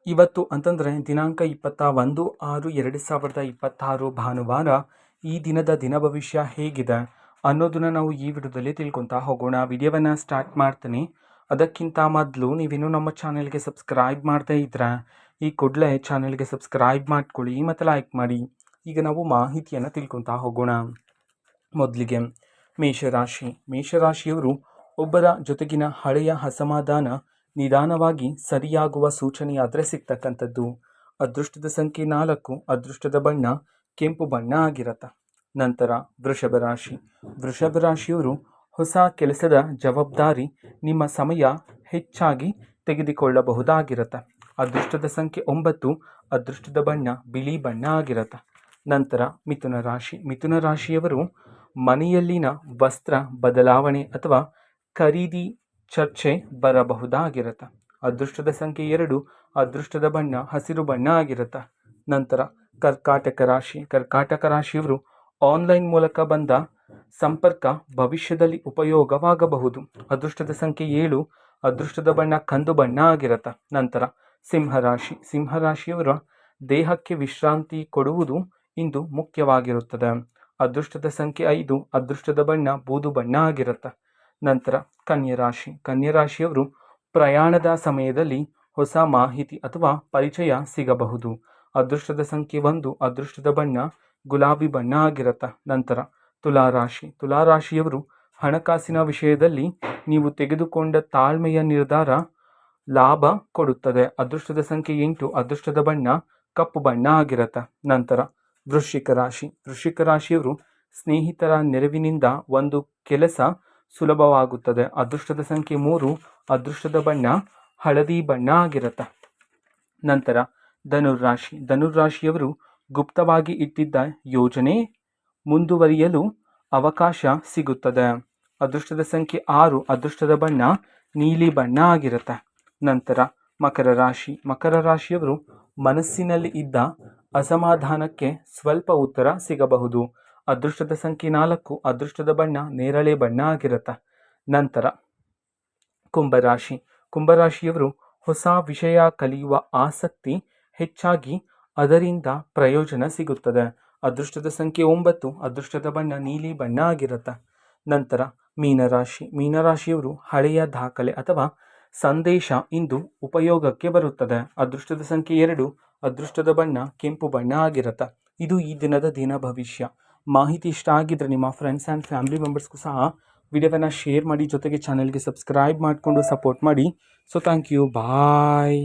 ಇವತ್ತು ಅಂತಂದರೆ ದಿನಾಂಕ 21/6/2026 ಭಾನುವಾರ. ಈ ದಿನದ ದಿನ ಭವಿಷ್ಯ ಹೇಗಿದೆ ಅನ್ನೋದನ್ನ ನಾವು ಈ ವಿಡಿಯೋದಲ್ಲಿ ತಿಳ್ಕೊತಾ ಹೋಗೋಣ. ವಿಡಿಯೋವನ್ನು ಸ್ಟಾರ್ಟ್ ಮಾಡ್ತೀನಿ. ಅದಕ್ಕಿಂತ ಮೊದಲು ನೀವಿನ್ನೂ ನಮ್ಮ ಚಾನೆಲ್ಗೆ ಸಬ್ಸ್ಕ್ರೈಬ್ ಮಾಡದೇ ಇದ್ದರೆ ಈ ಕೂಡಲೇ ಚಾನೆಲ್ಗೆ ಸಬ್ಸ್ಕ್ರೈಬ್ ಮಾಡ್ಕೊಳ್ಳಿ ಮತ್ತು ಲೈಕ್ ಮಾಡಿ. ಈಗ ನಾವು ಮಾಹಿತಿಯನ್ನು ತಿಳ್ಕೊತಾ ಹೋಗೋಣ. ಮೊದಲಿಗೆ ಮೇಷರಾಶಿಯವರು ಒಬ್ಬರ ಜೊತೆಗಿನ ಹಳೆಯ ಅಸಮಾಧಾನ ನಿಧಾನವಾಗಿ ಸರಿಯಾಗುವ ಸೂಚನೆಯಾದರೆ ಸಿಗ್ತಕ್ಕಂಥದ್ದು. ಅದೃಷ್ಟದ ಸಂಖ್ಯೆ 4, ಅದೃಷ್ಟದ ಬಣ್ಣ ಕೆಂಪು ಬಣ್ಣ ಆಗಿರತ್ತೆ. ನಂತರ ವೃಷಭ ರಾಶಿಯವರು ಹೊಸ ಕೆಲಸದ ಜವಾಬ್ದಾರಿ ನಿಮ್ಮ ಸಮಯ ಹೆಚ್ಚಾಗಿ ತೆಗೆದುಕೊಳ್ಳಬಹುದಾಗಿರತ್ತೆ. ಅದೃಷ್ಟದ ಸಂಖ್ಯೆ 9, ಅದೃಷ್ಟದ ಬಣ್ಣ ಬಿಳಿ ಬಣ್ಣ ಆಗಿರತ್ತೆ. ನಂತರ ಮಿಥುನ ರಾಶಿಯವರು ಮನೆಯಲ್ಲಿನ ವಸ್ತ್ರ ಬದಲಾವಣೆ ಅಥವಾ ಖರೀದಿ ಚರ್ಚೆ ಬರಬಹುದಾಗಿರತ್ತೆ. ಅದೃಷ್ಟದ ಸಂಖ್ಯೆ 2, ಅದೃಷ್ಟದ ಬಣ್ಣ ಹಸಿರು ಬಣ್ಣ ಆಗಿರುತ್ತೆ. ನಂತರ ಕರ್ಕಾಟಕ ರಾಶಿಯವರು ಆನ್ಲೈನ್ ಮೂಲಕ ಬಂದ ಸಂಪರ್ಕ ಭವಿಷ್ಯದಲ್ಲಿ ಉಪಯೋಗವಾಗಬಹುದು. ಅದೃಷ್ಟದ ಸಂಖ್ಯೆ 7, ಅದೃಷ್ಟದ ಬಣ್ಣ ಕಂದು ಬಣ್ಣ ಆಗಿರುತ್ತೆ. ನಂತರ ಸಿಂಹರಾಶಿಯವರ ದೇಹಕ್ಕೆ ವಿಶ್ರಾಂತಿ ಕೊಡುವುದು ಇಂದು ಮುಖ್ಯವಾಗಿರುತ್ತದೆ. ಅದೃಷ್ಟದ ಸಂಖ್ಯೆ 5, ಅದೃಷ್ಟದ ಬಣ್ಣ ಬೂದು ಬಣ್ಣ ಆಗಿರುತ್ತೆ. ನಂತರ ಕನ್ಯರಾಶಿಯವರು ಪ್ರಯಾಣದ ಸಮಯದಲ್ಲಿ ಹೊಸ ಮಾಹಿತಿ ಅಥವಾ ಪರಿಚಯ ಸಿಗಬಹುದು. ಅದೃಷ್ಟದ ಸಂಖ್ಯೆ 1, ಅದೃಷ್ಟದ ಬಣ್ಣ ಗುಲಾಬಿ ಬಣ್ಣ ಆಗಿರುತ್ತೆ. ನಂತರ ತುಲಾರಾಶಿಯವರು ಹಣಕಾಸಿನ ವಿಷಯದಲ್ಲಿ ನೀವು ತೆಗೆದುಕೊಂಡ ತಾಳ್ಮೆಯ ನಿರ್ಧಾರ ಲಾಭ ಕೊಡುತ್ತದೆ. ಅದೃಷ್ಟದ ಸಂಖ್ಯೆ 8, ಅದೃಷ್ಟದ ಬಣ್ಣ ಕಪ್ಪು ಬಣ್ಣ ಆಗಿರುತ್ತೆ. ನಂತರ ವೃಶ್ಚಿಕ ರಾಶಿಯವರು ಸ್ನೇಹಿತರ ನೆರವಿನಿಂದ ಒಂದು ಕೆಲಸ ಸುಲಭವಾಗುತ್ತದೆ. ಅದೃಷ್ಟದ ಸಂಖ್ಯೆ 3, ಅದೃಷ್ಟದ ಬಣ್ಣ ಹಳದಿ ಬಣ್ಣ ಆಗಿರುತ್ತೆ. ನಂತರ ಧನುರಾಶಿಯವರು ಗುಪ್ತವಾಗಿ ಇಟ್ಟಿದ್ದ ಯೋಜನೆ ಮುಂದುವರಿಯಲು ಅವಕಾಶ ಸಿಗುತ್ತದೆ. ಅದೃಷ್ಟದ ಸಂಖ್ಯೆ 6, ಅದೃಷ್ಟದ ಬಣ್ಣ ನೀಲಿ ಬಣ್ಣ ಆಗಿರುತ್ತೆ. ನಂತರ ಮಕರ ರಾಶಿಯವರು ಮನಸ್ಸಿನಲ್ಲಿ ಇದ್ದ ಅಸಮಾಧಾನಕ್ಕೆ ಸ್ವಲ್ಪ ಉತ್ತರ ಸಿಗಬಹುದು. ಅದೃಷ್ಟದ ಸಂಖ್ಯೆ 4, ಅದೃಷ್ಟದ ಬಣ್ಣ ನೇರಳೆ ಬಣ್ಣ ಆಗಿರುತ್ತೆ. ನಂತರ ಕುಂಭರಾಶಿಯವರು ಹೊಸ ವಿಷಯ ಕಲಿಯುವ ಆಸಕ್ತಿ ಹೆಚ್ಚಾಗಿ ಅದರಿಂದ ಪ್ರಯೋಜನ ಸಿಗುತ್ತದೆ. ಅದೃಷ್ಟದ ಸಂಖ್ಯೆ 9, ಅದೃಷ್ಟದ ಬಣ್ಣ ನೀಲಿ ಬಣ್ಣ ಆಗಿರುತ್ತೆ. ನಂತರ ಮೀನರಾಶಿಯವರು ಹಳೆಯ ದಾಖಲೆ ಅಥವಾ ಸಂದೇಶ ಇಂದು ಉಪಯೋಗಕ್ಕೆ ಬರುತ್ತದೆ. ಅದೃಷ್ಟದ ಸಂಖ್ಯೆ 2, ಅದೃಷ್ಟದ ಬಣ್ಣ ಕೆಂಪು ಬಣ್ಣ ಆಗಿರುತ್ತೆ. ಇದು ಈ ದಿನದ ದಿನ ಭವಿಷ್ಯ. ಮಾಹಿತಿ ಇಷ್ಟ ಆಗಿದ್ರೆ ನಿಮ್ಮ ಫ್ರೆಂಡ್ಸ್ ಆ್ಯಂಡ್ ಫ್ಯಾಮಿಲಿ ಮೆಂಬರ್ಸ್ಗೂ ಸಹ ವಿಡಿಯೋವನ್ನು ಶೇರ್ ಮಾಡಿ, ಜೊತೆಗೆ ಚಾನೆಲ್ಗೆ ಸಬ್ಸ್ಕ್ರೈಬ್ ಮಾಡಿಕೊಂಡು ಸಪೋರ್ಟ್ ಮಾಡಿ. So thank you, bye.